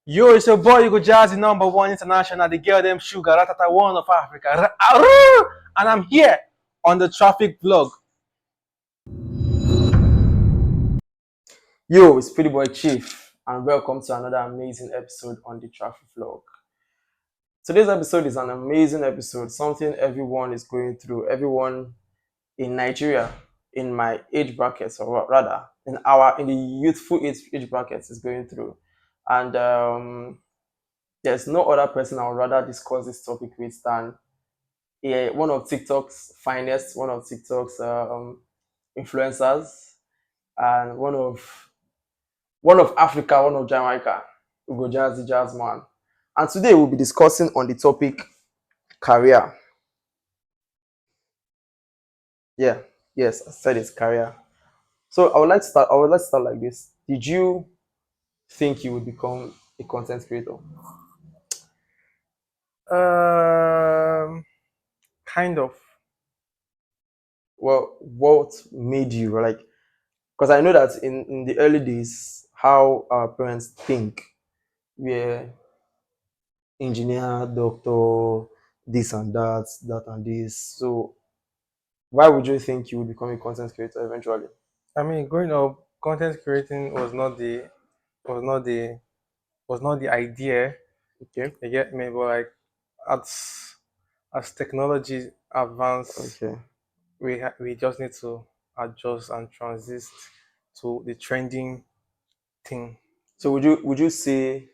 Yo, it's your boy UGOJAZZY, number one international, the girl them sugar, ratata one of Africa. And I'm here on the traffic vlog. Yo, it's Pretty Boy Chief, and welcome to another amazing episode on the Traffic Vlog. Today's episode is an amazing episode, something everyone is going through, everyone in Nigeria, in my age brackets, or rather, in the youthful age brackets is going through. And there's no other person I would rather discuss this topic with than one of TikTok's finest, one of TikTok's influencers, and one of Africa, one of Jamaica, UGOJAZZY Jazzman. And today we'll be discussing on the topic career. Yeah, yes, I said it's career. So I would like to start like this. Did you think you would become a content creator? Kind of. Well, what made you like? Because I know that in the early days, how our parents think we're engineer, doctor, this and that and this. So why would you think you would become a content creator eventually? I mean, growing up, content creating was not the was not the idea. Okay, You get me? But like as technology advance, okay. we just need to adjust and transist to the trending thing. So would you say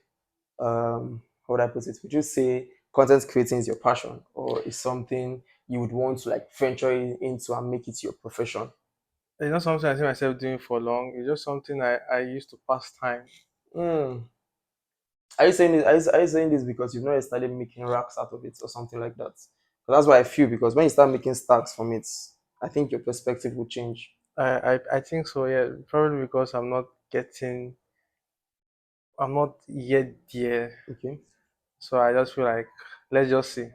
how would I put it? Would you say content creating is your passion, or is something you would want to like venture into and make it your profession? It's not something I see myself doing for long. It's just something I used to pass time. Hmm. Are you saying this because you've not started making racks out of it or something like that? So that's why I feel, because when you start making stacks from it, I think your perspective will change. I think so, yeah. Probably because I'm not yet there. Okay. So I just feel like let's just see.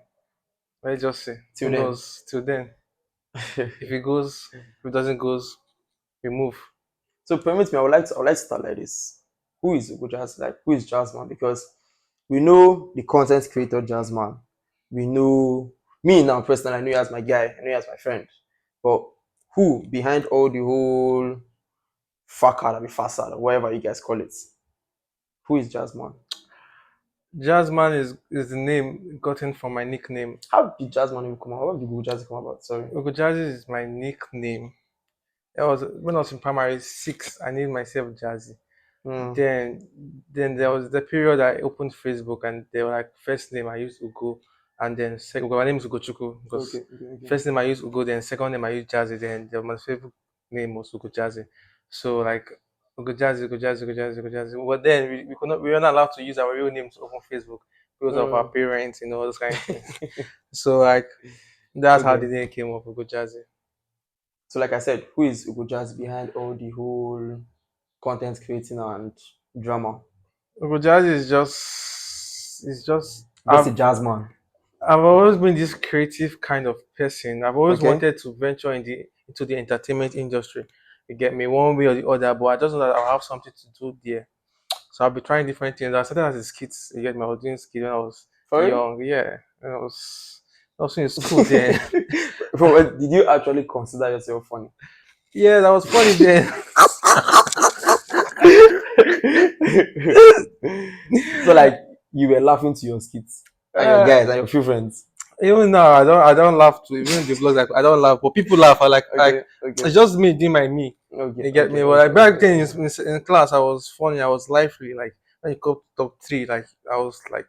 Let's just see. Till Who then. knows? Till then. If it goes, if it doesn't goes, we move. So permit me, I would like to start like this. Who is Ugo Jazz? Like, who is Jazzman? Because we know the content creator Jazzman. We know me now personally. I know you as my guy. I know you as my friend. But who behind all the whole facade, or facade, or whatever you guys call it? Who is Jazzman? Jazzman is the name gotten from my nickname. How did Jazzman even come about? How did Ugo Jazz come about? Sorry. Jazzy is my nickname. It was when I was in primary six, I named myself Jazzy. Hmm. Then then there was the period I opened Facebook and they were like first name I used Ugo and then second my name is Ugochukwu Okay. because Okay. Okay. first name I used Ugo, then second name I used Jazzy, then my favorite name was Ugo Jazzy. So like Ugo Jazzy, Ugo Jazzy, Ugo Jazzy, Ugo Jazzy. But then we were not allowed to use our real name to open Facebook because of our Hmm. parents, those kind of things. So like that's how the Okay. name came up, Ugo Jazzy. So like I said, who is Ugo Jazz behind all the whole content creating and drama? Ugo Jazzy is just Just a jazz man. I've always been this creative kind of person. I've always Okay. wanted to venture into the entertainment industry. You get me one way or the other, but I just know that I'll have something to do there. So I'll be trying different things. I started as a skit. You get me? I was doing skit when I was For real? young. Yeah, and I was also in school then. Did you actually consider yourself funny? Yeah, that was funny then. So like you were laughing to your skits and your uh, guys and your few friends. Even now, I don't laugh to even the vlogs. Like I don't laugh, but people laugh. I like Okay, okay, it's just me doing my me. okay, You get okay, me? Well, okay, like back okay, then okay. in class, I was funny. I was lively. Like when you go top three, like I was like,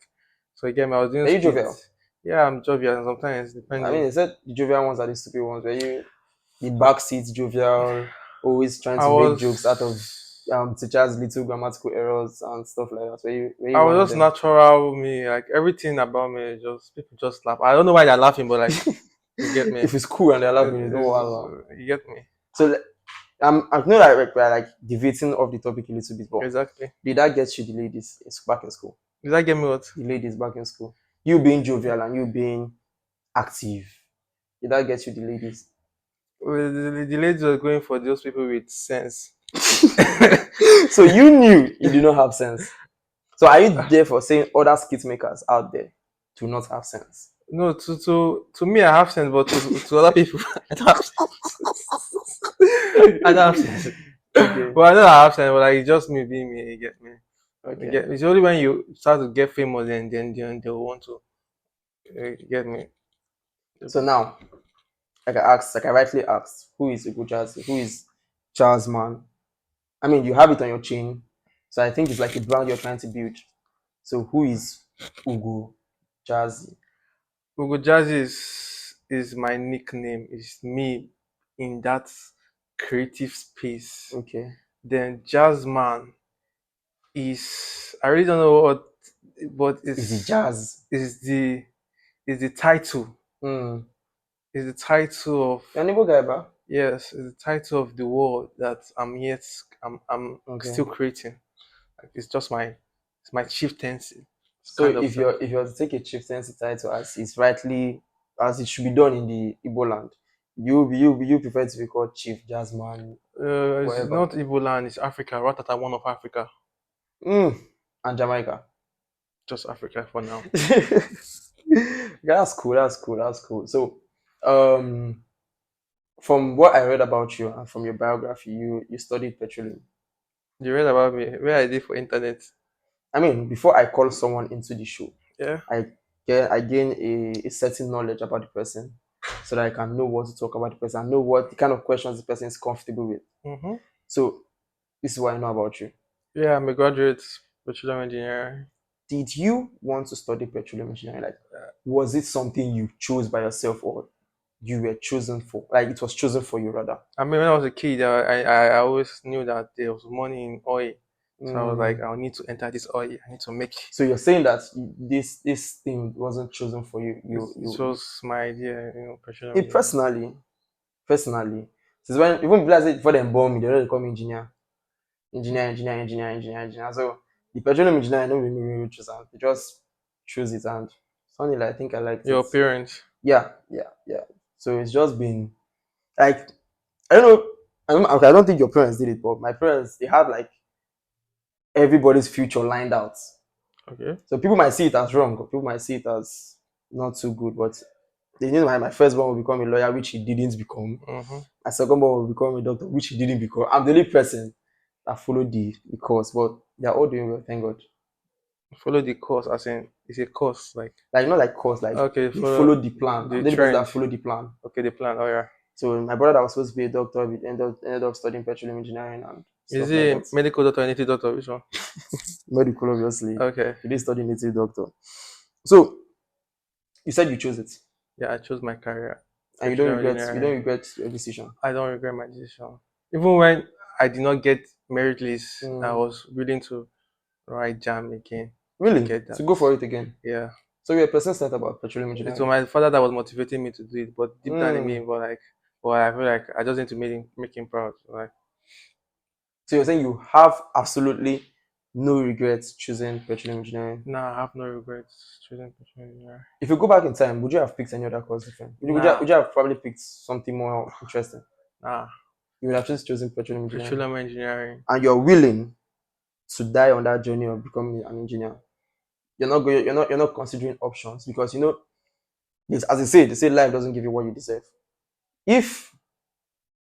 so you get me? I was doing Are you jovial? skits. Yeah, I'm jovial sometimes, I mean, depending. they said the jovial ones are the stupid ones. Were you the backseat jovial, always trying I to make jokes out of was, teachers' little grammatical errors and stuff like that? Were you I one of was just them? natural me. Like everything about me, just people just laugh. I don't know why they're laughing, but like you get me. If it's cool and they're laughing, it's no It's, Allah. you get me So I know that we're like deviating off the topic a little bit, but exactly. did that get you the ladies back in school? Does that get me what? The ladies back in school. You being jovial and you being active. Did that get you the ladies? Well, the ladies were going for those people with sense. So you knew you did not have sense. So are you there for saying other skit makers out there do not have sense? No, to me, I have sense, but to other people, I don't have sense. I don't have sense. Okay. Well, I know I have sense, but like it's just me being me. You get me? You Okay. get. It's only when you start to get famous, then they'll want to get me. So now, like I rightly asked, who is UGOJAZZY? Who is Jazzman? I mean, you have it on your chain, so I think it's like a brand you're trying to build. So who is UGOJAZZY? UGOJAZZY is my nickname. It's me in that creative space. Okay. Then Jazzman is I really don't know what, but Is it jazz? is the is the title. Hmm. Is the title of You're an Igbo guy, bro. yes, is the title of the world that I'm Okay. still creating. Like it's my chieftaincy. It's So kind of that. if you're to take a chieftaincy title as it's rightly as it should be done in the Igbo land, you prefer to be called Chief Jazzman, It's whatever. not Igbo land, it's Africa, Ratata one of Africa. Mm. And Jamaica. Just Africa for now. That's cool. That's cool. That's cool. So, um, from what I read about you and from your biography, you studied petroleum. You read about me, where I did for internet. I mean, before I call someone into the show, Yeah. I I gain a certain knowledge about the person, so that I can know what to talk about the person, and know what the kind of questions the person is comfortable with. Mm-hmm. So this is what I know about you. Yeah, I'm a graduate petroleum engineer. Did you want to study petroleum engineering? Like, was it something you chose by yourself, or you were chosen for? Like, it was chosen for you, rather. I mean, when I was a kid, I always knew that there was money in oil. So I was like, Mm. I need to enter this oil. I need to make So you're saying that this thing wasn't chosen for you. this was my idea, petroleum It engineer. personally, since when even people say before them born me, they already call me engineer. So the petroleum engineer, I don't really choose and they just choose it, and suddenly I think I liked it. Your parents. Yeah. So it's just been like, I don't know. Okay, I don't think your parents did it, but my parents, they had like everybody's future lined out. Okay. So people might see it as wrong, or people might see it as not too good, but they knew my first born will become a lawyer, which he didn't become. Mm-hmm. My second born will become a doctor, which he didn't become. I'm the only person that followed the course, but they're all doing well, thank God. Follow the course, as in it's a course, like Like, not like course, like okay, they follow followed the plan. I'm the the only person that trend. followed the plan. Okay, the plan. Oh yeah. So my brother that was supposed to be a doctor ended up studying petroleum engineering and Is stuff like it that. medical doctor or native doctor? Which one? Medical, obviously. Okay. He did study native doctor. So you said you chose it, Yeah, I chose my career, and petroleum you don't engineering. regret your decision. I don't regret my decision. Even when I did not get merit list, I Mm. was willing to write jam again to Really? get To that. go for it again? Yeah. So you're persistent about petroleum It was engineering. my father that was motivating me to do it, but deep down in me, Mm. but I feel like I just need to make him proud. Like, So you're saying you have absolutely no regrets choosing petroleum engineering. nah, I have no regrets choosing petroleum engineering. If you go back in time, would you have picked any other course different? Nah, Would you have probably picked something more interesting? nah, You would have just chosen petroleum engineering. petroleum engineering. And you're willing to die on that journey of becoming an engineer. You're not considering options, because you know this, as they say life doesn't give you what you deserve. If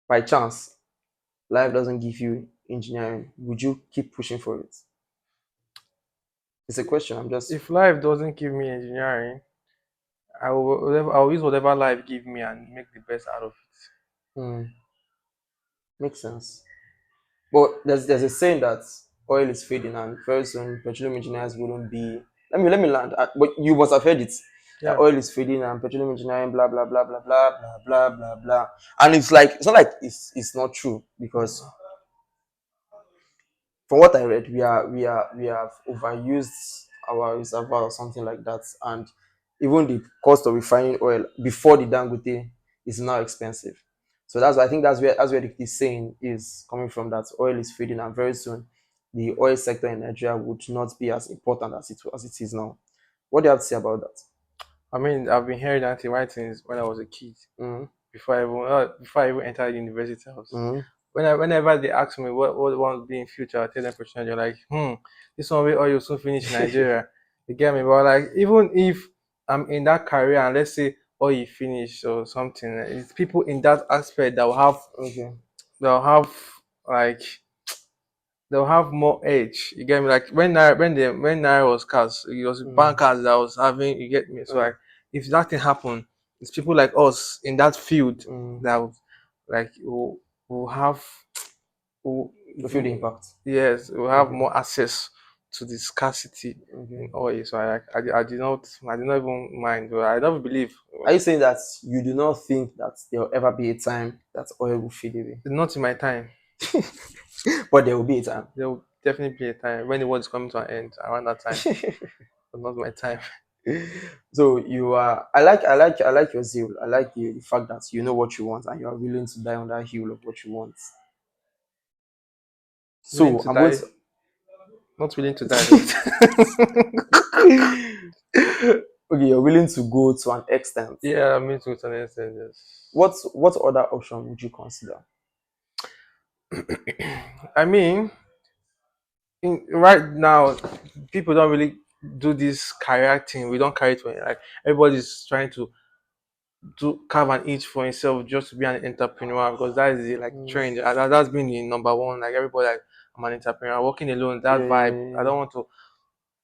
by chance life doesn't give you engineering, would you keep pushing for it? It's a question. I'm just If life doesn't give me engineering, I'll use whatever life give me and make the best out of it. hmm, makes sense. But there's a saying that oil is fading, and very soon petroleum engineers wouldn't be. Let me land. But you must have heard it. That Yeah. oil is fading and petroleum engineering, blah blah blah blah blah blah blah blah blah. And it's like, it's not like it's not true, because from what I read, we have overused our reservoir or something like that, and even the cost of refining oil before the Dangote is now expensive. So I think that's where the saying is coming from, that oil is fading, and very soon the oil sector in Nigeria would not be as important as it is now. What do you have to say about that? I mean, I've been hearing anti since when I was a kid. Mm-hmm. Before I even entered university, I was Mm-hmm. whenever they ask me what want to be in future, I tell them professional. They're like, this one will all you soon finish in Nigeria. You get me? But like, even if I'm in that career and let's say all you finish or something, it's people in that aspect that will have Okay. they'll have like they'll have more edge. You get me? Like when Naira was cast, it was bankers that was having. You get me? So like, if that thing happen, it's people like us in that field that will have will, To feel the impact. yes, will have Okay. more access to the scarcity Okay. in oil. So I did not even mind. But I don't believe Are you saying that you do not think that there will ever be a time that oil will fade away? not in my time. But there will be a time. There will definitely be a time when the world is coming to an end around that time, but not my time. So you are. I like your zeal. I like the fact that you know what you want and you are willing to die on that hill of what you want. Willing So to I'm going die, to. not willing to die. Okay, you're willing to go to an extent. Yeah, I mean to an extent, yes. What other option would you consider? I mean, right now, people don't really do this career thing. We don't carry it for like everybody's trying to do carve an inch for himself just to be an entrepreneur because that is the like trend. That's been the number one. Like everybody, like I'm an entrepreneur, working alone. That Yeah, yeah, vibe, yeah, I yeah. don't want to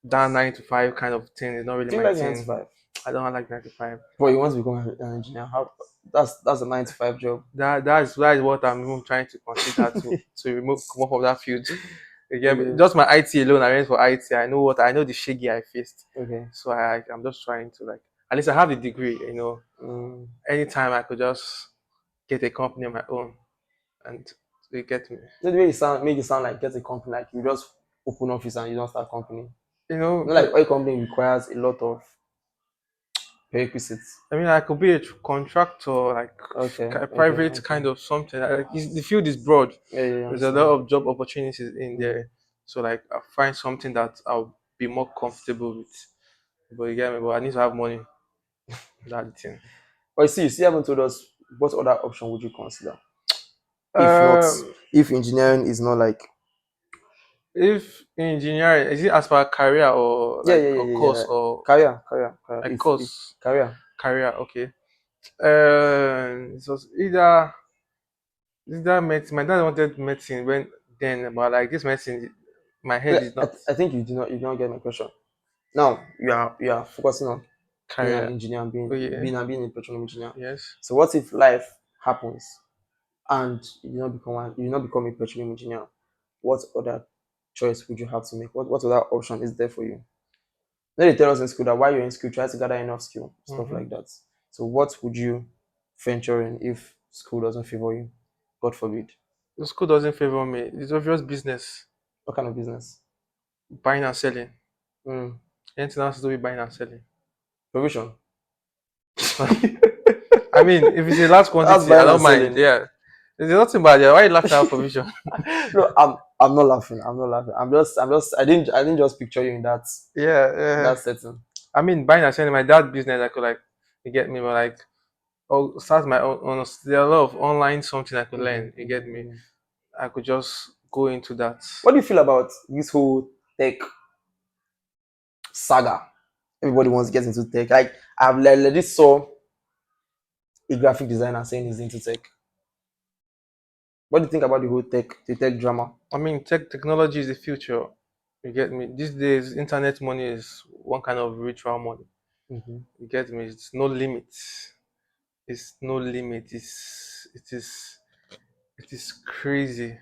that 9 to 5 kind of thing. It's not really Do you my like 9 to thing. 5? I don't like 9 to 5. But you want to become an engineer? How? That's a 9 to 5 job. That is what I'm even trying to consider to remove come off of that field. Again, Okay. just my IT alone, I went for IT. I know the shaggy I faced. Okay. So I'm just trying to like at least I have the degree, Mm. Anytime I could just get a company of my own and they get me. The way you sound make it sound like get a company, like you just open office and you don't start company. You know, Not like oil company requires a lot of prerequisites. I mean, I could be a contractor, like Okay, a okay, private okay. kind of something. The field is broad. Yeah, yeah, I There's a lot understand. of job opportunities in Mm. there. So like, I find something that I'll be more comfortable with. But you get me? But I need to have money. That thing. But you still haven't told us what other option would you consider? If not, Um, if engineering is not like if engineering is it as per career or yeah, like yeah, yeah, a yeah, course yeah. or Career. like If course career. career? Okay. So either medicine. My dad wanted medicine when then, but like this medicine, my head is not I think you do not get my question. Now you are focusing on being an career. engineer and Oh yeah. being a petroleum engineer. Yes. So what if life happens and you do not become a petroleum engineer? What other choice would you have to make? What other option is there for you? Then they tell us in school that while you're in school, try to gather enough skill, stuff Mm-hmm. like that. So what would you venture in if school doesn't favor you? God forbid. The school doesn't favor me. It's obvious business, What kind of business? buying and selling. Mm. Anything else to do with buying and selling. Provision. I mean, if it's a large That's quantity, I buying and don't mind. selling. Yeah, there's nothing bad there. Why are you laughing at provision? No, I'm not laughing. I'm not laughing. I'm just I didn't just picture you in Yeah, yeah. that setting. I mean, buying and selling my dad's business. I could like, you get me, but like, oh, start my own. There are a lot of online something I could Okay, learn. You get okay, me? okay. I could just go into that. What do you feel about this whole tech saga? Everybody wants to get into tech. Like I've legit saw a graphic designer saying he's into tech. What do you think about the tech drama? I mean, technology is the future. You get me? These days, internet money is one kind of ritual money. Mm-hmm. You get me? It's no limit. It's no limit. It is crazy.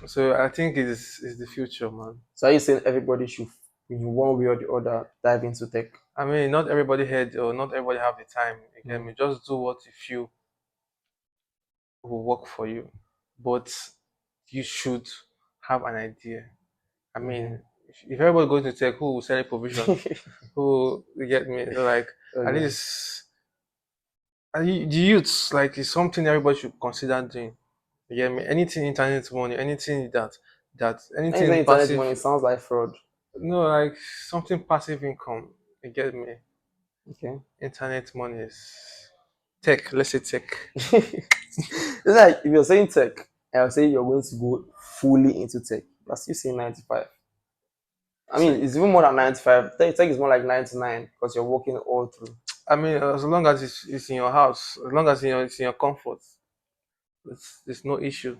So I think it is the future, man. So are you saying everybody should, in one way or the other, dive into tech? I mean, not everybody had or not everybody have the time. You get Mm. me? Just do what you feel will work for you, but you should have an idea. I Okay. mean, if everybody goes to tech, who will sell a provision? Who you get me? So like at Okay. least the youths like is something everybody should consider doing. You get me? Anything internet money, anything that When you say anything internet passive. money, it sounds like fraud. No, like something passive income. You get me? Okay. Internet money is tech. Let's say tech. It's like if you're saying tech, I'll say you're going to go fully into tech. You're still saying 95. I mean, See, it's even more than 95. Tech is more like 99 because you're working all through. I mean, as long as it's in your house, as long as it's in your comfort, it's no issue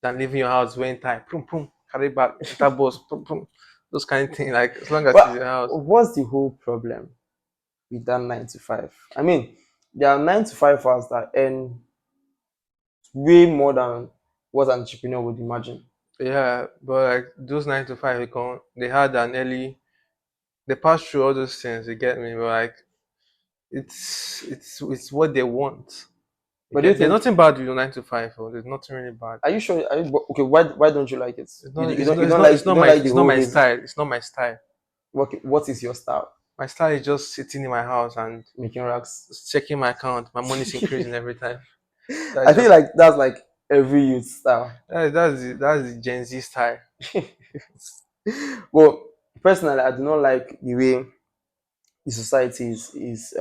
than leaving your house wearing tie, boom, boom, carry bag, enter bus, boom, boom, those kind of thing. Like as long as it's in But your house. what's the whole problem with that 9 to 5? I mean, there are 9 to 5 hours that earn way more than what an entrepreneur would imagine. Yeah, but like those 9 to 5, they had an early, they passed through all those things. You get me? But like it's what they want. You But do you get there's think? nothing bad with your 9 to 5. Or there's nothing really bad. Are you sure? Are you, okay, why don't you like it? It's You, not. you It's don't not. you It's don't not. like It's you not don't my. like the It's not whole my name. style. It's not my style. What is your style? My style is just sitting in my house and Making racks. just checking my account. My money's increasing every time. That's I think just like that's like every youth style. that's the Gen Z style. But personally, I do not like the way the society is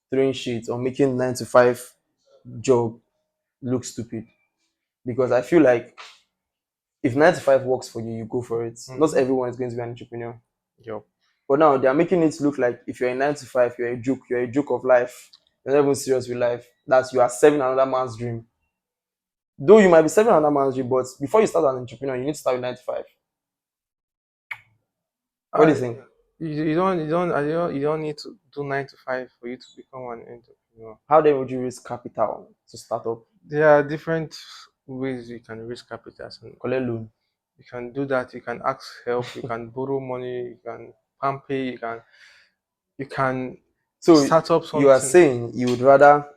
throwing shit or making 9 to 5 job look stupid. Because I feel like if 9 to 5 works for you, you go for it. Not Mm-hmm. everyone is going to be an entrepreneur. Yo, But now they are making it look like if you're a 9 to 5, you're a joke of life. You're not even serious with life. That you are serving another man's dream. Though you might be serving another man's dream, but before you start an entrepreneur, you need to start with 9 to 5. What do you I think? you don't need to do 9 to 5 for you to become an entrepreneur. How then would you raise capital to start up? There are different ways you can raise capital, and Collect loan. you can do that. You can ask help. You can borrow money. You can pay. You can So start up you are something. saying you would rather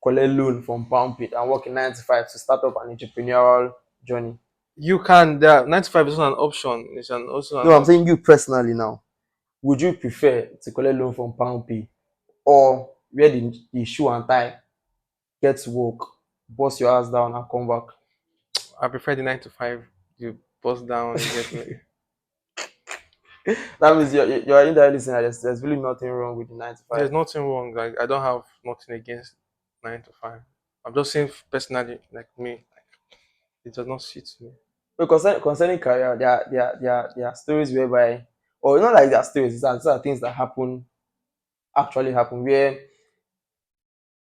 collect loan from Palm Pit and work in 9 to 5 to start up an entrepreneurial journey. You can. There 9 to 5 is not an option. It's also an No, I'm saying option. you personally now. Would you prefer to collect loan from Palm Pit or wear the shoe and tie, get to work, bust your ass down and come back? I prefer the 9 to 5. You bust down. You get me. That means you're indirectly saying that there's really nothing wrong with the 9 to 5. There's nothing wrong. Like I don't have nothing against 9 to 5. I'm just saying personally, like me, it does not suit me. But concerning career, there are stories whereby, or not like there are stories, these are things that actually happen, where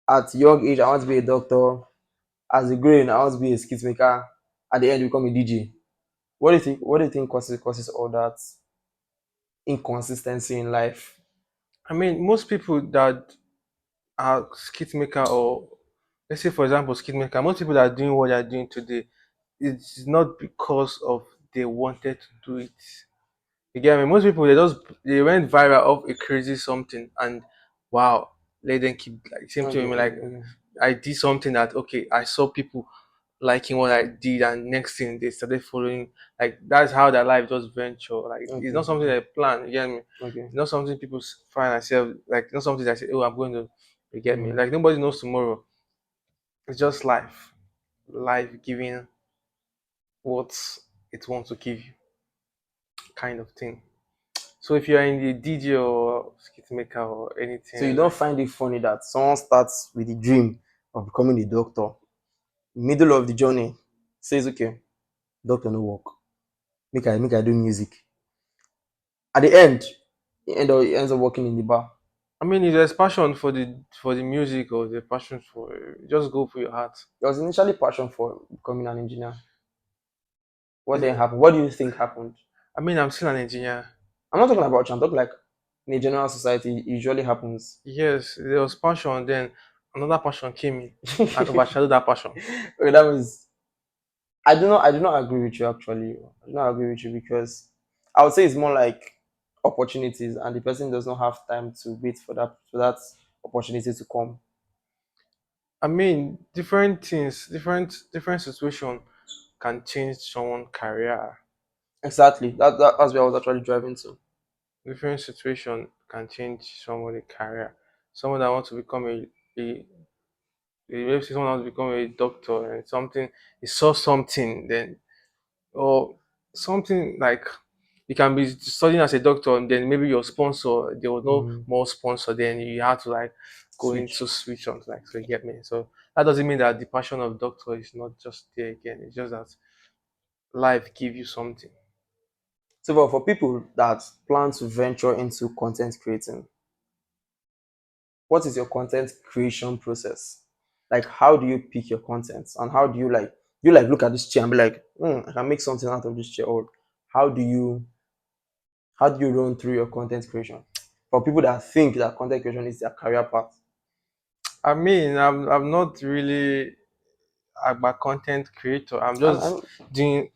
at young age I want to be a doctor, as a growing I want to be a skit maker, at the end you become a DJ. What do you think causes all that inconsistency in life? I mean, most people that are skit maker, or let's say for example skit maker, most people that are doing what they're doing today, it's not because of they wanted to do it. You get me? Most people they went viral of a crazy something, and wow, let them keep like same thing Okay, with me. Like okay, I did something that okay, I saw people liking what I did, and next thing they started following. Like that's how their life just venture. Like it's okay, not something they plan. You get me? okay. It's not something people find themselves like. It's not something that say, "Oh, I'm going to." You get me? Mm. Like nobody knows tomorrow. It's just life. Life giving what it wants to give you, kind of thing. So if you're in the DJ or skit maker or So you anything, don't like find it funny that someone starts with the dream of becoming a doctor, middle of the journey says, okay, doctor no work, make I do music. At the end, he ends up working in the bar. I mean, if there's passion for the music or the passion for just go for your heart. There was initially passion for becoming an engineer. What Is then it- happened? What do you think happened? I mean, I'm still an engineer. I'm not talking about you. I'm talking like in a general society, it usually happens. Yes, there was passion. Then another passion came in and Okay, overshadowed that passion. that was. I do not agree with you actually. I do not agree with you because I would say it's more like opportunities, and the person does not have time to wait for that opportunity to come. I mean, different things, different situation can change someone's career. Exactly. That's where I was actually driving to. Different situation can change someone's career. Someone that wants to become a maybe someone wants to become a doctor and something he saw something then or something like you can be studying as a doctor and then maybe your sponsor there was no Mm, more sponsor then you had to like go into switch. switch on like so you get me so That doesn't mean that the passion of doctor is not just there again. It's just that life give you something. So for people that plan to venture into content creating, what is your content creation process? Like, how do you pick your content, and how do you like look at this chair and be like, I can make something out of this chair, or how do you how do you run through your content creation? For people that think that content creation is their career path, I mean, I'm not really a content creator. I'm just and doing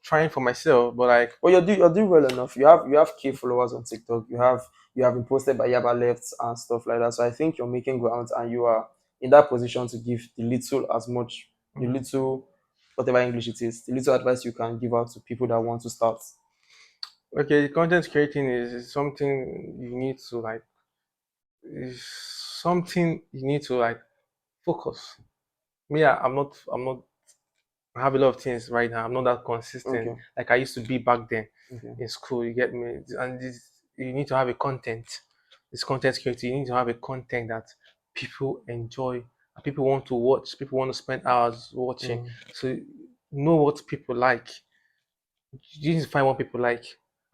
trying for myself, but like well, you're doing well enough. You have K followers on TikTok. You have been posted by Yaba Lefts and stuff like that. So I think you're making grounds, and you are in that position to give the mhm. little, whatever English it is, the little advice you can give out to people that want to start. Okay, content creating is something you need to like is something you need to like focus. Me, I'm not I have a lot of things right now. I'm not that consistent Okay, like I used to be back then okay, in school. You get me? And you need to have a content. This content creator, you need to have a content that people enjoy, and people want to watch. People want to spend hours watching. mm, So know what people like. You need to find what people like,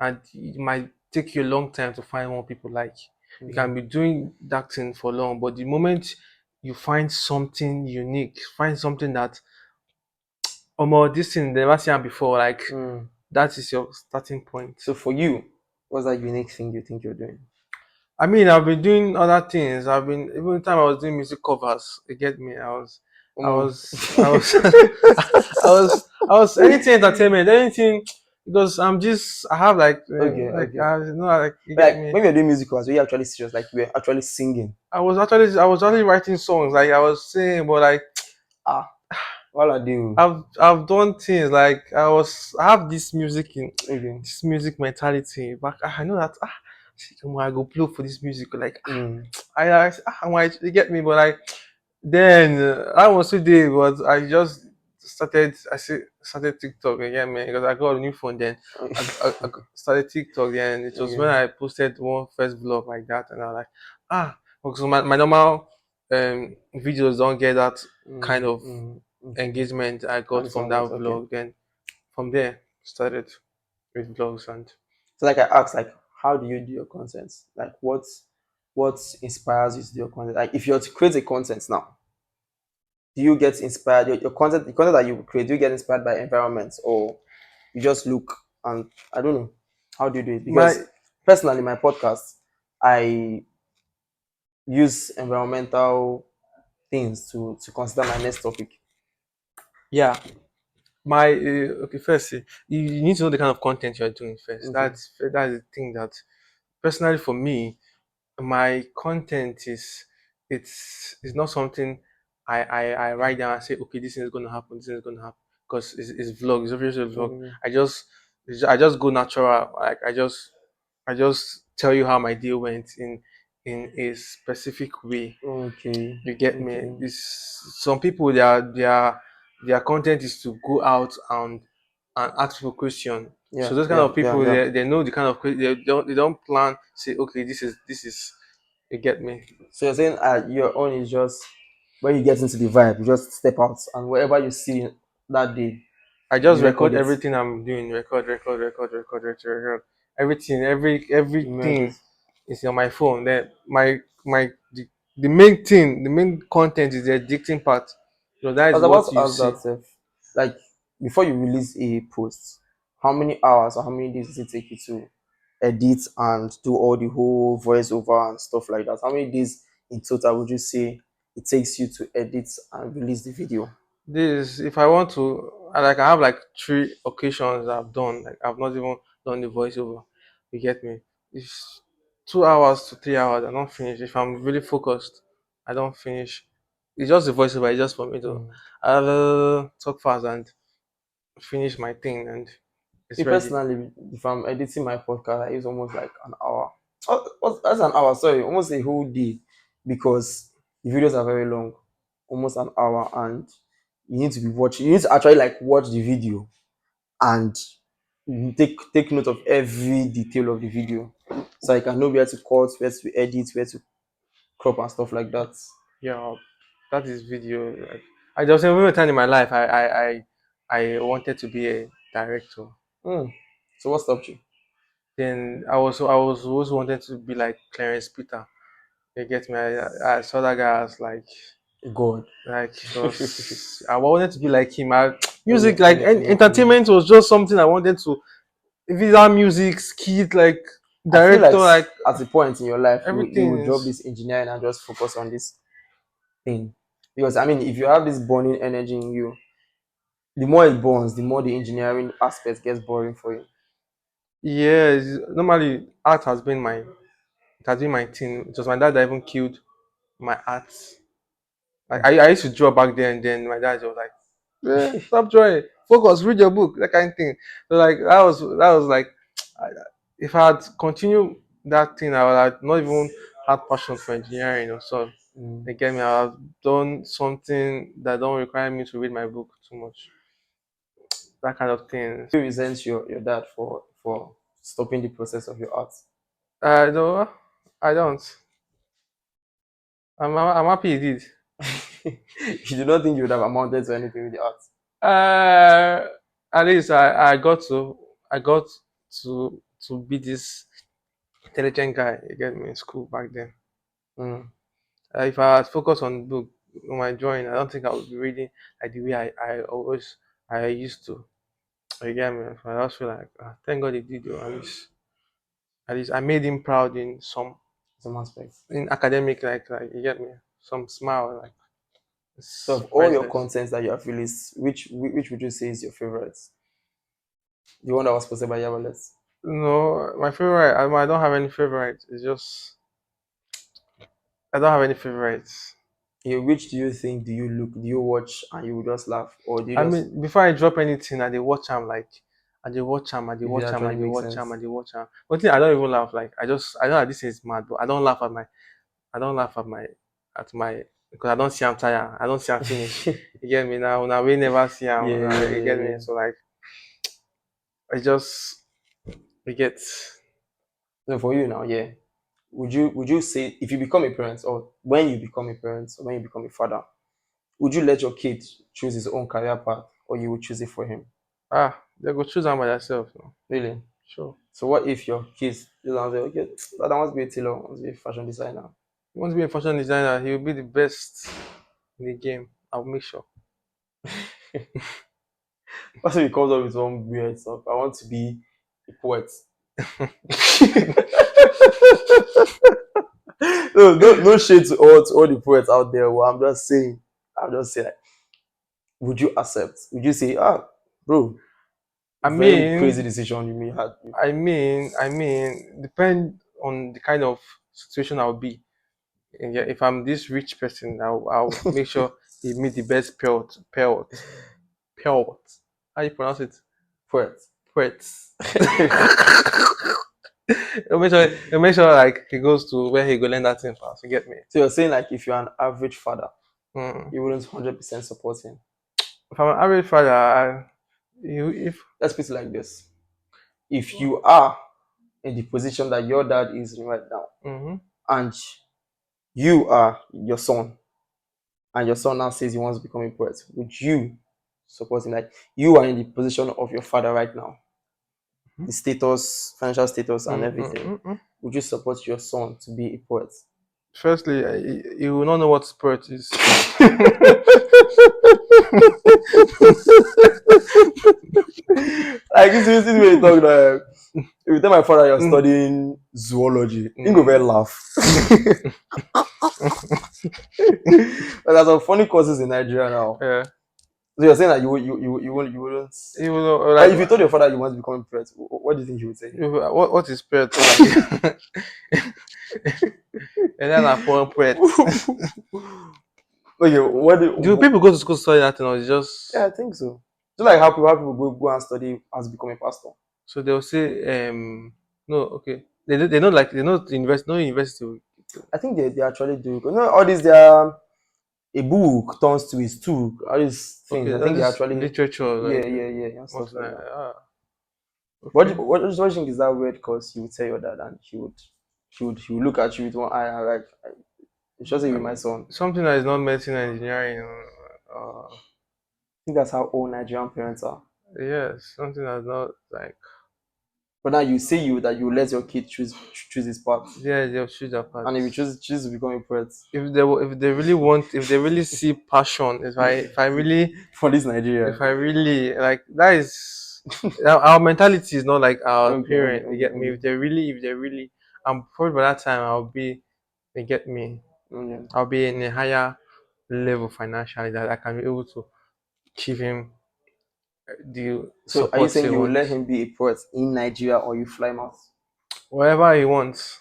and it might take you a long time to find what people like. You okay, can be doing that thing for long, but the moment you find something unique, find something that this thing they never seen am before, like mm. that is your starting point. So for you, what's that unique thing you think you're doing? I mean, I've been doing other things. I've been even the time I was doing music covers. You get me? Um, I was, I was anything entertainment, anything because I have okay, like okay. like you But get like me. when you're doing musicals, were you actually serious? Like you were actually singing? I was actually writing songs like I was saying, but like Ah, what I do? I've done things like I have this music in Okay. this music mentality. But I know that shit, omo, I go blow for this music. Like Mm. I might you get me, but like then I was too day, but I just started TikTok again, man, because I got a new phone then. I started TikTok then. It was when Okay. I posted one first vlog like that, and I was like, because my normal videos don't get that kind of Okay. engagement I I got from understand that. that Okay. vlog. Then from there started with vlogs and So like I asked, like, how do you do your content? Like, what inspires you to do your content? Like, if you're to create a content now, do you get inspired? Your content, the content that you create, do you get inspired by environments, or you just look and I don't know, how do you do it? Because my personally, my podcast, I use environmental things to consider my next topic. yeah my okay first you need to know the kind of content you're doing first. Okay. That's the thing that personally for me my content is it's not something I write down and say okay this is going to happen, this is going to happen, because it's vlog, it's obviously a vlog. Okay. I just go natural, like I just tell you how my day went in a specific way. Okay. You get me? Okay. This some people their content is to go out and ask people question. Yeah. So those kind Yeah. of Yeah. people Yeah. they know the kind of they don't plan say okay this is you get me. So you're saying your own is just when you get into the vibe, you just step out and wherever you see that day, I just you record record it. everything I'm doing. Record. Everything, You merge it. everything is on my phone. Then the main thing, the main content is the editing part. So that I is was about what to you ask see. that, like before you release a post, how many hours or how many days does it take you to edit and do all the whole voiceover and stuff like that? How many days in total would you say it takes you to edit and release the video? This if I want to I have like three occasions I've done. Like I've not even done the voiceover. You get me? It's 2 hours to 3 hours. I don't finish. If I'm really focused, I don't finish. It's just the voiceover. It's just for me to Mm. talk fast and finish my thing, and Me it's ready. personally, if I'm editing my podcast, I use almost like an hour. That's an hour, sorry, almost a whole day because the videos are very long, almost an hour, and you need to be watching. You need to actually like watch the video and take note of every detail of the video, so I can know where to cut, where to edit, where to crop and stuff like that. Yeah. that is video. Like, I just every time in my life, I wanted to be a director. Mm. So what stopped you? Then I was always wanted to be like Clarence Peter. You get me? I saw that guy as God. like he was. I wanted to be like him. Music like Any. entertainment was just something I wanted to. If it's our music, skit like I feel director, like like at a point in your life, you everything will drop is. this engineering and just focus on this thing. Because I mean, if you have this burning energy in you, the more it burns, the more the engineering aspect gets boring for you. Yes, normally art has been my thing. It was my dad that even killed my art. Like I used to draw back then. Then my dad was like, stop drawing, focus, read your book, that kind of thing. So like that was like, I- if I had continued that thing, I would have not even had passion for engineering or so. Mm. Again, I have done something that don't require me to read my book too much. That kind of thing. You resent your dad for stopping the process of your art. No, I don't. I'm happy he did. You do not think you would have amounted to anything with the art. Uh, at least I got to be this intelligent guy. You get me in school back then. Mm. If I had focused on book on my drawing, I don't think I would be reading like the way I used to. You get me? I just feel like thank God he did though. At least I made him proud in some Some aspects. in academic like you get me some smile like So it's of all your priceless. contents that you have released, which would you say is your favorite? The one that was posted by Yavalet. No, my favorite. I don't have any favorite. It's just I don't have any favorites. Yeah, which do you think do you watch and you will just laugh, or do you I just mean, before I drop anything, I dey watch am like, I dey watch am, I dey if it watch am, I actually dey makes watch am, sense? I dey watch am. But thing I don't even laugh. Like I know that this is mad, but I don't laugh I don't laugh at my because I don't see am tire. I don't see am finish. You get me now? Now we never see am. Yeah, yeah, You yeah, get me? yeah. So like I just we get. So for you now, yeah. Would you say if you become a parent or when you become a parent or when you become a father, would you let your kid choose his own career path or you would choose it for him? They go choose am by themselves. No? Really? Sure. So what if your kids just say, okay, that wants to be a tailor, wants to be a fashion designer? He wants to be a fashion designer. He will be the best in the game. I'll make sure. Also, he comes up with one weird stuff. I want to be a poet. No shade to all the poets out there. Well, I'm just saying, like, would you accept? Would you say, bro, I very crazy mean, decision you may have? depend on the kind of situation I'll be. And yeah, if I'm this rich person, I'll make sure he meet the best pelt. How you pronounce it? Poet. Poets. He'll make sure like he goes to where he go learn that thing fast. You get me? So you're saying like if you're an average father, Mm. you wouldn't 100% support him. If I'm an average father, if Let's put it like this: if you are in the position that your dad is in right now, mhm. and you are your son, and your son now says he wants to become a poet, would you support him? Like you are in the position of your father right now, the status, financial status, and Mm, mm, everything. mm, mm. Would you support your son to be a poet? Firstly, he will not know what spirit is. Like this way you talk like if you tell my father you're Mm, studying zoology, he go very mm. laugh. But there's some funny courses in Nigeria now. Yeah. So you're saying that you wouldn't. He will know, Or like if you told your father you want to become a poet, what do you think he would say? what is spirit? Like, and then I poet. Okay, what Do do people go to school to study that thing, or it's yeah, I just think so. Just like how people go and study as to become a pastor. so they'll say no okay they don't like they don't invest no university I think they actually do. You know, all these they are a book turns to his tool, all these things. I okay all think they this actually literature like yeah, and stuff what's like that that. okay What do you think is that weird? Because you would tell your dad and he would look at you with one eye and like It's just with my son. Something that is not medicine and engineering. I think that's how all Nigerian parents are. Yes, something that's not like, But now you say you that you let your kid choose his path, yeah, they'll choose their path. and if you choose to become a poet If they really want, if they really see passion, for this Nigeria. if I really like, that is our mentality is not like our Okay, okay, parent. You okay, get me? okay. If they really, I'm probably by that time I'll be. You get me? Okay. I'll be in a higher level financially that I can be able to give him the So are you support he saying you will let wants, him be a poet in Nigeria or you fly him out? whatever he wants.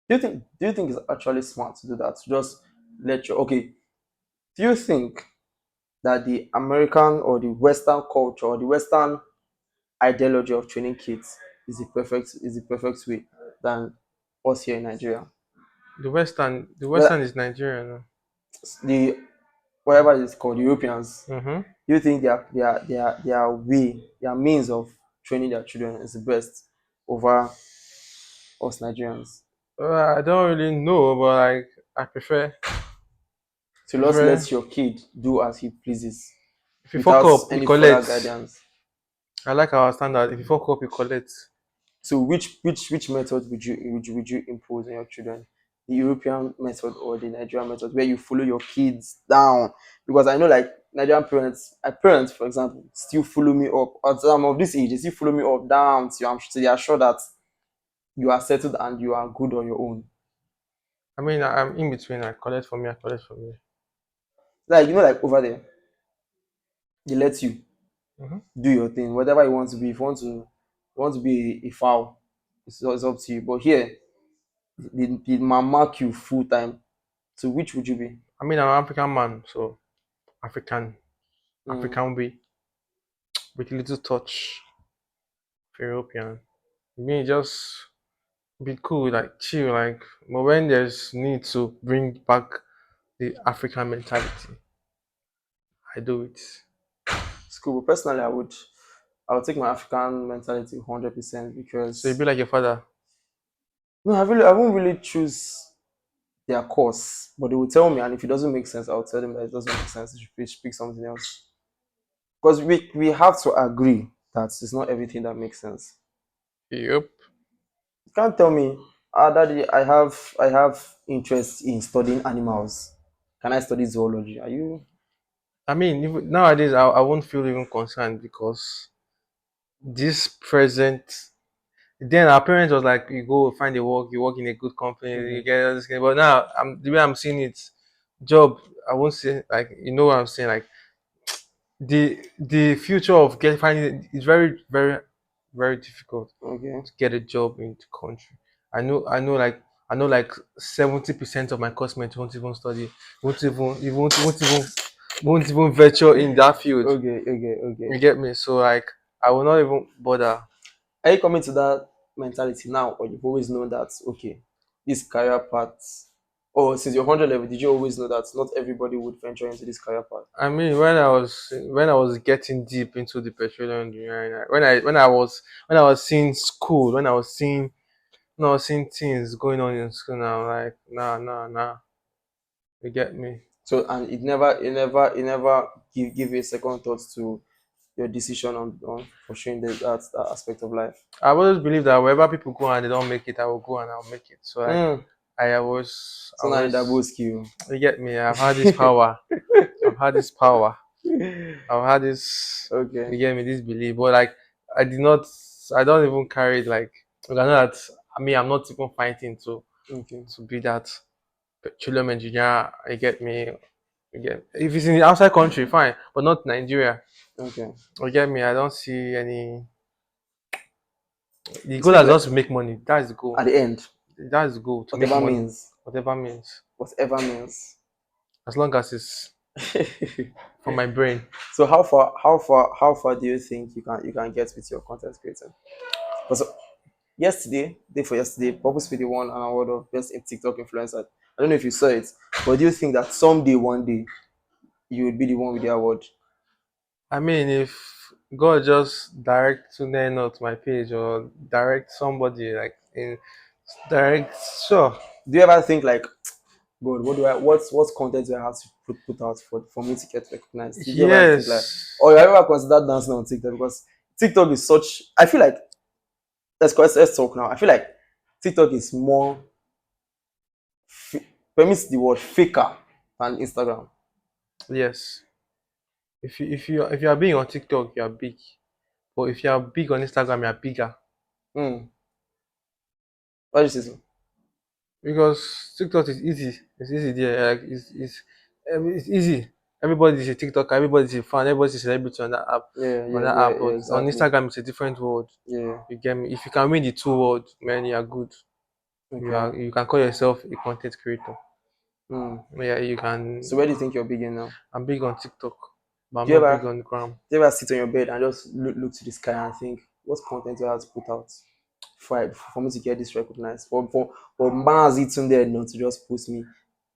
Do you think it's actually smart to do that? To just let your okay. Do you think that the American or the Western culture or the Western ideology of training kids is the perfect way than us here in Nigeria? The Western Well, is Nigeria now. the whatever it's called, Europeans. Mm-hmm. Do you think their means of training their children is the best over us Nigerians? I don't really know, but like I To just prefer let your kid do as he pleases if you fuck without up, you any further collect. guidance. I like our standard. If you fuck up, you collect. So which method would you impose on your children? The European method or the Nigerian method where you follow your kids down? Because I know like Nigerian parents, parents for example, still follow me up at I'm of this age, they still follow me up down till they are sure that you are settled and you are good on your own. I mean, I'm in between. I collect for me. I collect for me. Like like over there, they let you Mm-hmm. do your thing, whatever you want to be. If you want to be a foul, it's up to you. But here, they might mark you full time. So which would you be? I mean, I'm an African man, so African, Mm. African way with a little touch of European. Me just be cool, like chill, like. But when there's need to bring back the African mentality, I do it. It's cool. But personally, I would take my African mentality 100% So you because be like your father. no, I won't really choose their course, but they will tell me, and if it doesn't make sense, I'll tell them that it doesn't make sense. They should pick something else. Because we have to agree that it's not everything that makes sense. Yep. You can't tell me, daddy, I have interest in studying animals. Can I study zoology? Are you I mean, nowadays I won't feel even concerned because this present. Then our parents was like, you go find a work, you work in a good company, you okay? get all this. But now, the way I'm seeing it, job. I won't say like what I'm saying. Like the future of finding it is very very very difficult Okay. to get a job in the country. I know like 70% of my classmates won't even study, won't even venture in that field. Okay. Okay. Okay. You get me? So like I will not even bother. Are you coming to that mentality now, or you've always known that okay, this career path, or since your 100 level, did you always know that not everybody would venture into this career path? I mean, when I was getting deep into the petroleum engineering, when I was seeing school, when I was seeing things going on in school, now I'm like, nah, you get me. So and it never give you a second thought to your decision on pursuing that aspect of life. I've always believed that wherever people go and they don't make it, I will go and I'll make it. So like, Mm. I So now in that was, skill. you get me. I've had this power. I've had this power. I've had this. Okay. You get me, this belief. But like, I did not. I don't even carry it like. I know that. I mean, I'm not even fighting to Okay. to be that petroleum engineer. You get me. You get. If it's in the outside country, fine, but not Nigeria. Okay. You get me. I don't see any. The You goal speak is like just to make money. That's the goal. at the end, That's the goal, to make whatever money, means, whatever means, whatever means. as long as it's for my brain. So how far do you think you can get with your content creating? Because yesterday, day for yesterday, Purpose with the won an award of best in TikTok influencer. I don't know if you saw it, but do you think that someday, one day, you would be the one with the award? I mean, if God just direct to not my page or direct somebody like in direct, sure. Do you ever think like God, what's content do I have to put out for me to get recognized? Did you ever think like, Yes. or you ever consider dancing on TikTok? Because TikTok is such. I feel like let's talk now. I feel like TikTok is more permits the word faker than Instagram. Yes. If you are big on TikTok, you are big. But if you are big on Instagram, you are bigger. Hmm. What do you say so? Because TikTok is easy. It's easy there. Like it's easy. Everybody is a TikToker. Everybody is a fan. Everybody is a celebrity on that app. Yeah, On yeah, that yeah, app, yeah, but on exactly. Instagram, it's a different world. Yeah. You get me? If you can win the two worlds, man, you are good. Okay. You can call yourself a content creator. Hmm. Yeah, you can. So where do you think you're big in now? I'm big on TikTok, but I'm Do you not big ever on Gram. do you ever sit on your bed and just look to the sky and think, what content do I have to put out for me to get this recognized? For Mars it's in there not to just post me,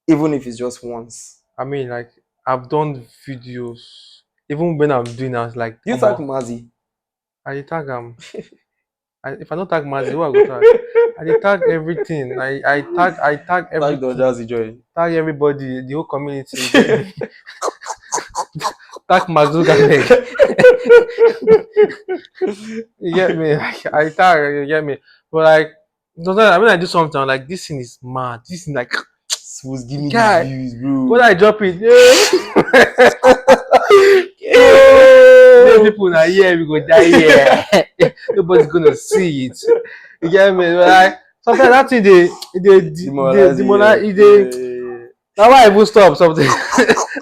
even if it's just once. I mean, like I've done videos. Even when I'm doing, I was like, Do you tag Omo, Mazi? I dey tag am. If I don't tag Mazi, who I go tag? I dey tag everything. I tag Tag Don everything. Jazzy Joy. Tag everybody, the whole community. You get me? Tag Mark Zuckerberg. You get me? Like, I tag. You get me? But like, sometimes when I do something, I'm like, this thing is mad. This thing like, Supposed give me these guy. views, When bro. I drop it, yeah. Many Yo! people now, yeah, we go die here. Nobody's gonna see it. You get me? But like, sometimes that thing they Demoralizing, yeah. demoralize. Yeah, yeah, Now why I even stop something?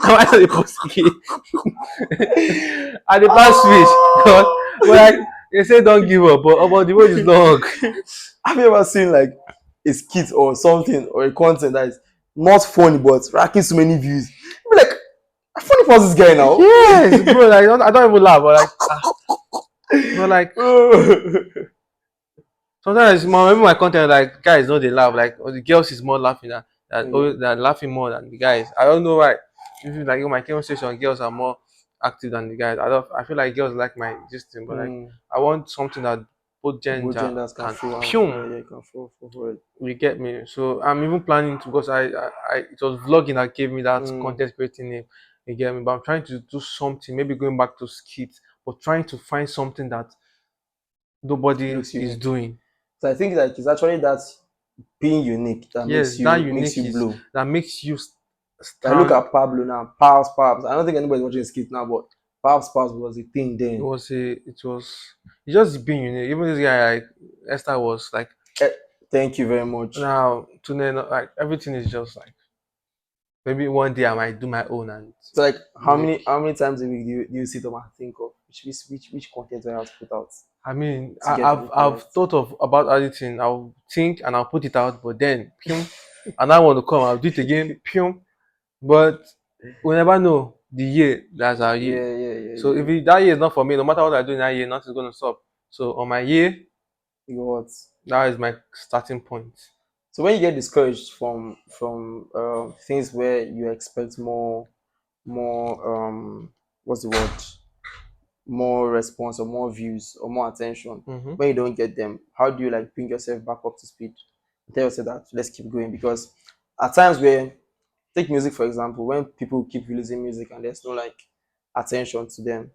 Now why I post again? And the pass switch, because but like they say don't give up, but the road is long. Have you ever seen like a skit or something or a content that is not funny but racking so many views? Be like, how funny was this guy now? Yes, bro. Like I don't even laugh, but like sometimes maybe my content like guys know they laugh like or the girls is more laughing Yeah. they're laughing more than the guys. I don't know why. If you like in my conversation, girls are more active than the guys. I feel like girls like my this thing, but like Mm. I want something that both Both gender genders can can feel out. pum. Yeah, can for it. You get me? So I'm even planning to because I it was vlogging that gave me that Mm. content creating name. You get me? But I'm trying to do something, maybe going back to skits, but trying to find something that nobody Looks is unique. doing. So I think like it's actually that being unique that Yes, that makes unique you is blow. that makes you Like look stand. at Pablo now, Pabs. I don't think anybody's watching skit now, but Pabs was a thing It then. was a it was it's just being unique. Even this guy like Esther was like Eh, thank you very much. now to like everything is just like maybe one day I might do my own and So like make. how many times a week do you sit up and think of which content do I have to put out I mean, to get I've recognized? thought of about editing. I'll think and I'll put it out, but then and I want to come, I'll do it again, but we never know the year that's our year. So if Yeah. that year is not for me, no matter what I do in that year, nothing's gonna stop. So on my year, You know what? that is my starting point. So when you get discouraged from things where you expect more what's the word, more response or more views or more attention, Mm-hmm. when you don't get them, how do you like bring yourself back up to speed? Tell yourself that let's keep going, because at times where take music for example, when people keep releasing music and there's no like attention to them,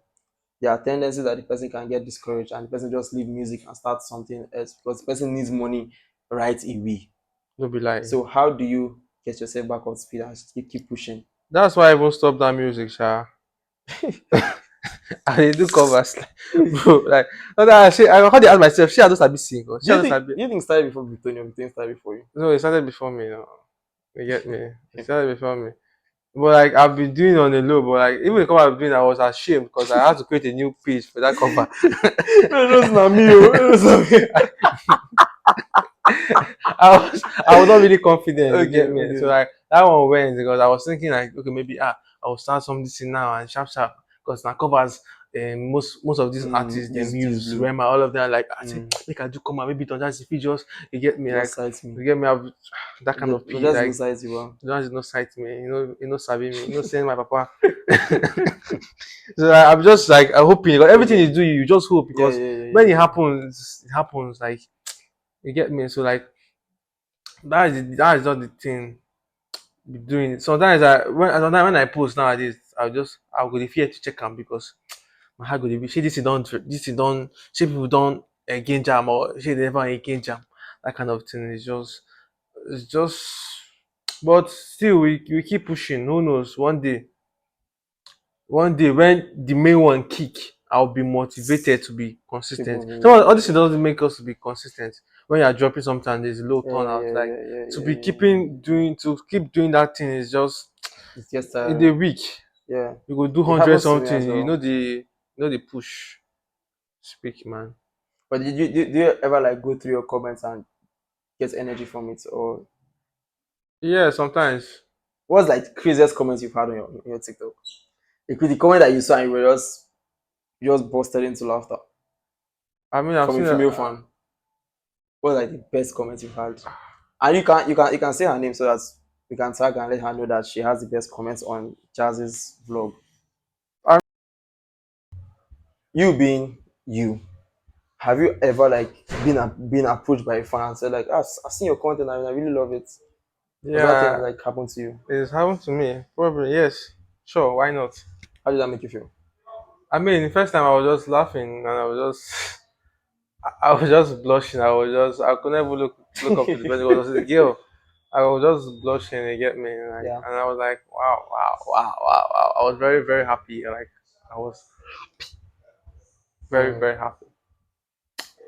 there are tendencies that the person can get discouraged and the person just leave music and start something else because the person needs money right away. No be lie. So how do you get yourself back on speed and keep pushing? That's why I even stopped that music, sha. I dey do covers, bro. Like, no, that I how they ask myself, she I just sabi sing, or she I just sabi. Do you think started before Victoria or Victoria started before you? No, it started before me. No. You get me? It started before me. But like I've been doing it on the low, but like even the cover I've been, I was ashamed because I had to create a new page for that cover. No, that's not me. Oh. That's not me. I was not really confident. You Okay, get me? So okay. like that one went because I was thinking like okay maybe I will start something now and sharp because now covers most of these artists them Use use blue. Rema all of them like I say Mm, make I do come out maybe don't just if you just you get me like just cite me. you get me I've, that kind of No, P that's no like cite you. Wow. don't just no sight me you know sabi me you know send my papa. So I'm just like I'm hoping because everything Okay. you do you just hope because when it happens like you get me so like that is not the thing. be doing it. Sometimes when I post nowadays, I'll go dey fear to check them because my heart go dey be shey shey people don't again jam or shey they never again jam. That kind of thing is just but still we keep pushing. Who knows? One day when the main one kick, I'll be motivated to be consistent. So all this thing doesn't make us to be consistent. When you're dropping something, there's a low turnout. Like to keep doing that thing is just It's just in a week. yeah. You go do It 100 happens to me something. as well. You know the push. Speak, man. But do you ever like go through your comments and get energy from it, or Yeah, sometimes. what's like craziest comments you've had on your TikTok? The comment that you saw and you just busted into laughter I mean, I've from a seen female that. fan. What's like the best comment you've had? And you can say her name so that we can tag and let her know that she has the best comments on Jazz's vlog. I, You being you, have you ever like been approached by a fan and said like, I've seen your content and I really love it? Has that thing yeah, like happened to you? it's happened to me. Probably yes. Sure, why not? How did that make you feel? I mean, the first time I was just laughing and I was just blushing. I could never look up to the person because it was a girl. I was just blushing. You get me? Like, Yeah. and I was like, wow, wow, wow, wow, wow. I was very, very happy. Like, I was very, Mm. very happy.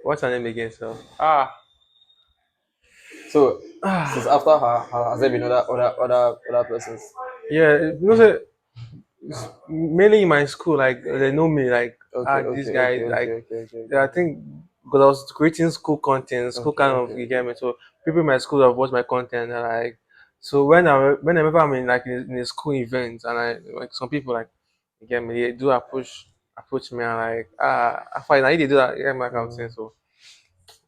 What's her name again? So, So since ah, after her, has there been other persons? yeah. You know, say, mainly in my school, like they know me. Like, Okay, this okay, guy, okay, okay, like, okay, okay, okay, yeah, I okay, think because I was creating school content, school okay, kind okay, of, you okay. get me. So people in my school have watched my content, and like, so whenever I'm in like in a school event, and I like some people like, you get me, they do approach me and like, I find I need to do that, you get my kind of thing. Mm. So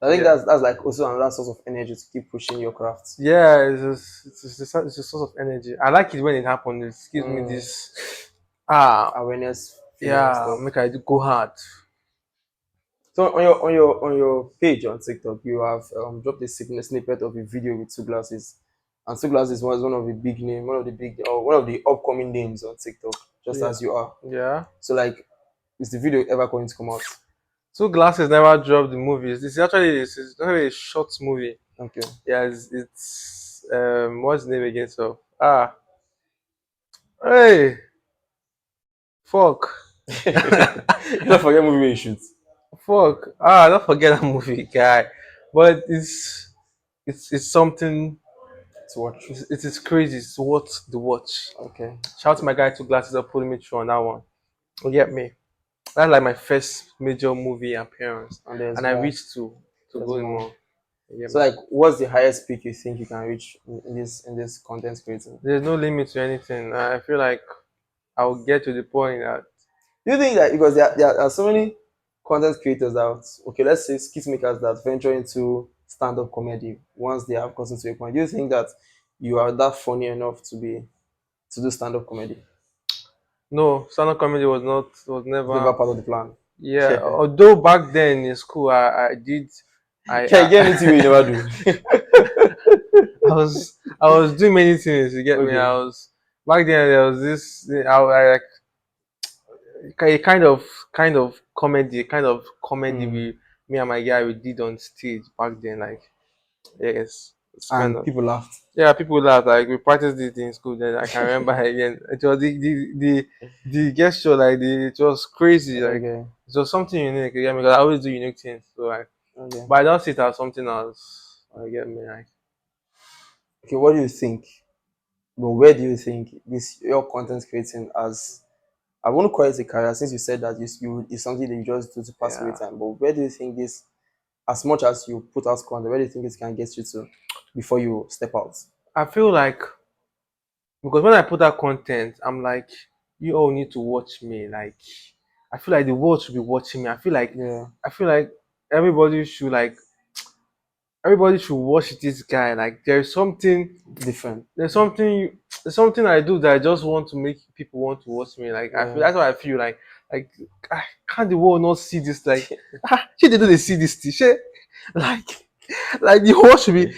I think yeah, that's like also another source of energy to keep pushing your craft. yeah, it's a source of energy. I like it when it happens. It gives me Mm. this ah Awareness, feeling and yeah, stuff. make I do go hard. So on your page on TikTok, you have dropped a snippet of a video with Two Glasses, and Two Glasses was one of the big name, one of the upcoming names on TikTok, just Yeah, as you are. yeah. So like, is the video ever going to come out? Two Glasses never dropped the movies. This is actually a short movie. Okay. Yeah, it's what's the name again? So hey, fuck, You don't forget movie when you shoot fuck. Don't forget that movie, guy. But it's something. to watch. It is crazy. It's worth the watch. Okay. Shout out to my guy Two Glasses for pulling me through on that one. You get me? That's like my first major movie appearance, And there's and I more. reached to There's go more. more. You get So me? like, what's the highest peak you think you can reach in this content creating? There's no limit to anything. I feel like I'll get to the point that Do you think that because there are so many content creators that, okay, let's say skit makers that venture into stand-up comedy once they have gotten to a point, do you think that you are that funny enough to do stand-up comedy? no, stand-up comedy was It's never never. part of the plan. Yeah, although back then in school I did Can you get anything you never do? I was doing many things. You get me? Okay. I was back then. There was this. I like a kind of comedy Mm. we me and my guy we did on stage back then. Like yes, it's kind And of people laughed. yeah. People laugh like we practiced it in school. Then I can remember again. It was the gesture like it was crazy. Like Okay. it was something unique. You get me? Because I always do unique things. So like, Okay. but I don't see it as something else. You get me? Like Okay. What do you think? But where do you think this your content creating as I won't call it a career since you said that you it's something that you just do to pass away yeah. time. But where do you think this, as much as you put out content, where do you think it can get you to before you step out? I feel like because when I put out content, I'm like, you all need to watch me. Like, I feel like the world should be watching me. Yeah, I feel like everybody should like, everybody should watch this guy. Like, different. there's something, there's something I do that I just want to make people want to watch me. Like, I feel Yeah. that's what I feel like, can't the world not see this? Like, shit, they do they see this thing? Shit, like, like the world should be.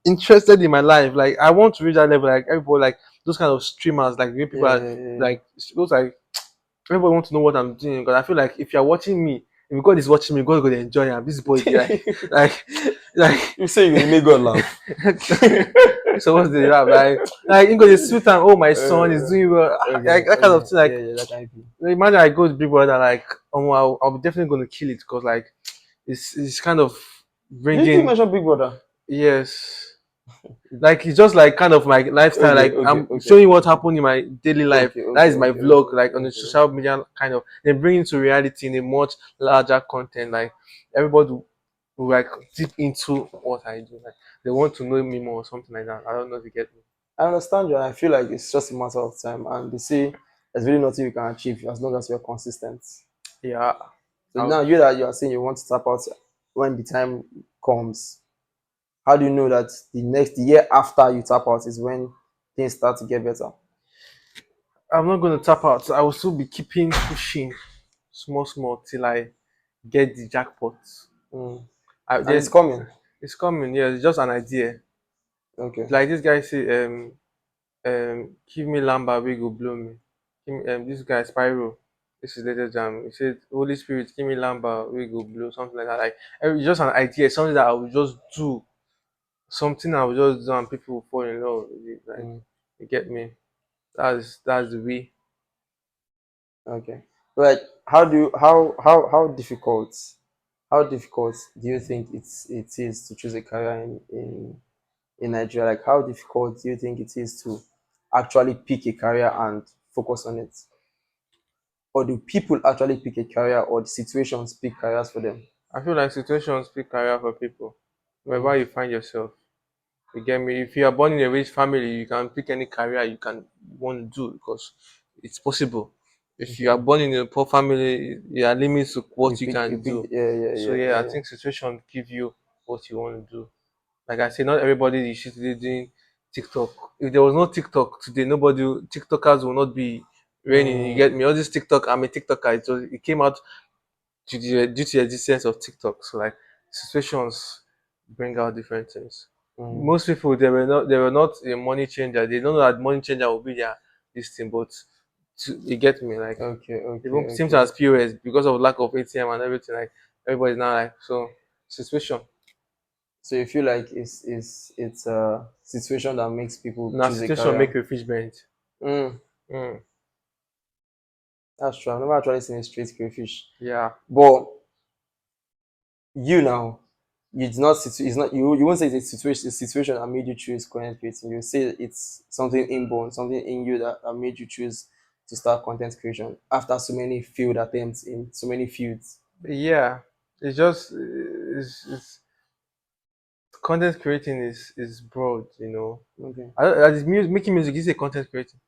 interested in my life. Like I want to reach that level. Like everybody, like those kind of streamers, like real people Yeah, are yeah, yeah. like those like everybody want to know what I'm doing. Because I feel like if you're watching me, if God is watching me, God gonna enjoy him. This boy be like like You say you make God laugh. so what's the rap? Like you go the sweet and oh my son is doing well. Okay, Like that kind of okay. thing. Yeah, Like yeah, that kind of thing. imagine I go to Big Brother, like I'll be definitely gonna kill it because like it's kind of You bringing mentioned Big Brother. yes. Like it's just like kind of my lifestyle. Okay, Like okay, I'm okay, showing what happened in my daily life. okay, That okay, is my okay, vlog, okay, like on the okay. social media kind of. Then bring it to reality in a much larger content. Like everybody will like deep into what I do. Like they want to know me more or something like that. I don't know if you get me. I understand you, and I feel like it's just a matter of time. And they say there's really nothing you can achieve as long as you're consistent. Yeah. So I'll, now you that you are saying you want to tap out when the time comes. How do you know that the year after you tap out is when things start to get better? I'm not gonna tap out. I will still be keeping pushing small small till I get the jackpot. Mm. I, And it's there, coming. it's coming. Yeah, it's just an idea. Okay. Like this guy say, give me lamba, we go blow me. Give me, this guy Spyro, this is latest jam. He said, Holy Spirit, give me lamba, we go blow, something like that. Like it's just an idea, something that I will just do, something I will just do, and people will fall in love with it. Like Mm. you get me? That's the way. Okay. Like how do you how difficult do you think it is to choose a career in Nigeria? Like how difficult do you think it is to actually pick a career and focus on it? Or do people actually pick a career or the situations pick careers for them? I feel like situations pick career for people, Mm. wherever you find yourself. You get me? If you are born in a rich family, you can pick any career you can want to do because it's possible. If you are Okay. born in a poor family, there are limits to what you You can pick do. yeah, yeah, So yeah, yeah, yeah, I yeah. think situation give you what you want to do. Like I say, not everybody is usually doing TikTok. If there was no TikTok today, TikTokers will not be reigning. You get Mm, me? All this TikTok, I'm a TikToker. It came out due to the existence of TikTok. So like situations bring out different things. mm. Most people they were not a money changer. They don't know that money changer will be their this thing, but you get me like Okay, okay, even seems okay. as POS because of lack of ATM and everything. Like everybody's now like so situation. So you feel like it's a situation that makes people Now choose a situation career. make you fish bend. Mm, Mm, that's true. I've never actually seen a straight crayfish. yeah. But you now, it's not you won't say it's a situation that made you choose content creating. You say it's something inborn, something in you that made you choose to start content creation after so many failed attempts in so many fields. Yeah. It's just it's content creating is broad, you know. Okay. Making music is a content creating.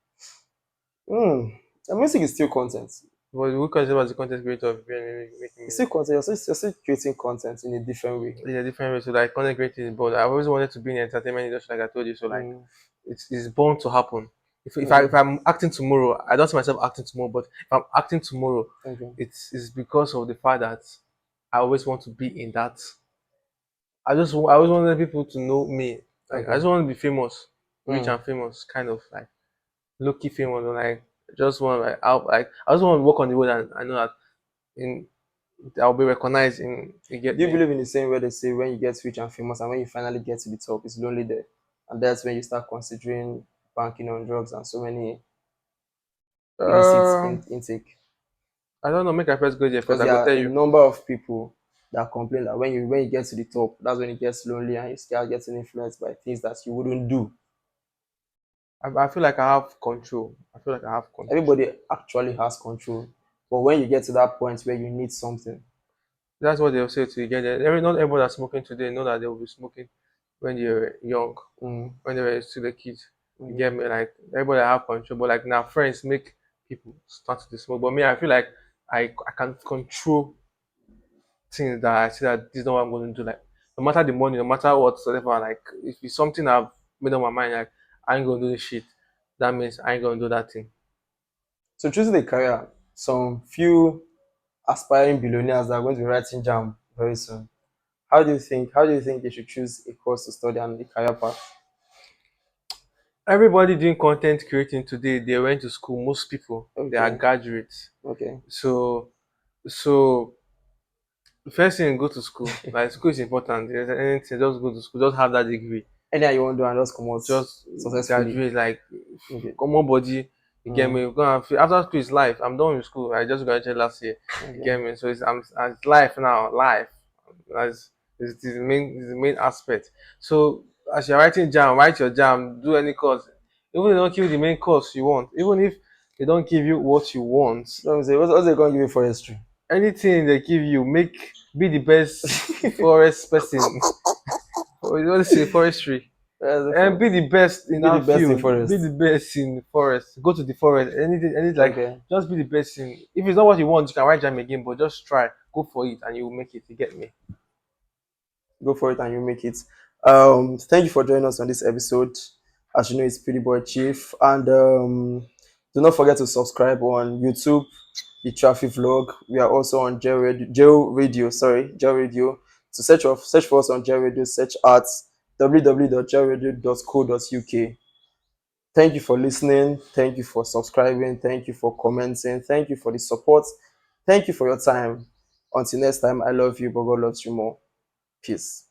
Mm. The music is still content. But we consider as a content creator of making It's still music. content. You're still creating content in a different way. It's a different way. So like content creating is broad. I always wanted to be in the entertainment industry, like I told you. So like Mm. it's born to happen. If Okay. I'm acting tomorrow, I don't see myself acting tomorrow. But if I'm acting tomorrow, Okay. it's because of the fact that I always want to be in that. I always wanted people to know me. Like I Okay. just want to be famous, rich Mm. and famous, kind of like low key famous. And like just want like I just want to walk on the road and I know that in I'll be recognized in you get Do you me. believe in the same way they say when you get rich and famous and when you finally get to the top, it's lonely there, and that's when you start considering banking on drugs and so many illicit Uh, intake? I don't know. Make I first go there first. Because I there go are tell a you. number of people that complain that when you get to the top, that's when it gets lonely and you start getting influenced by things that you wouldn't do. I feel like I have control. I feel like I have control. Everybody actually has control, but when you get to that point where you need something. That's what they'll say to you. Get there. Not everyone that's smoking today know that they will be smoking when they're young, Mm, when they were still a kid. You get mm. me? Like everybody have control, but like now friends make people start to smoke. But me, I feel like I can control things that I see that this is not what I'm going to do. Like no matter the money, no matter whatsoever, like if it's something I've made up my mind, like I ain't gonna do this shit. That means I ain't gonna do that thing. So choosing a career, some few aspiring billionaires that are going to be writing jam very soon. How do you think they should choose a course to study and the career path? Everybody doing content creating today, they went to school. Most people, they are Okay, graduates. okay. So, so the first thing, go to school. Like school is important. If there's anything, just go to school. Just have that degree. Anyhow you want to do and just come out Just successfully. graduate. Like Okay. common body. You get Mm, me? After school is life. I'm done with school. I just graduated last year. You okay. get me? So it's life now. Life. That's is the main aspect. So as you're writing jam, write your jam. Do any course. Even if they don't give you the main course you want. Even if they don't give you what you want, Let me say, what's they going to give you for history? anything they give you, be the best forest person. Or you want to say forestry, and be the best in Be the that best in field. Be forest. the best in forest. Go to the forest. Anything like Okay. just be the best in. If it's not what you want, you can write jam again, but just try. Go for it, and you will make it. You get me? Go for it and you make it. Thank you for joining us on this episode. As you know, it's Pretty Boy Chief. And do not forget to subscribe on YouTube, the Traffic Vlog. We are also on Gel Radio. To search for us on Gel Radio, search at www.gelradio.co.uk. Thank you for listening. Thank you for subscribing. Thank you for commenting. Thank you for the support. Thank you for your time. Until next time, I love you, but God loves you more. Peace.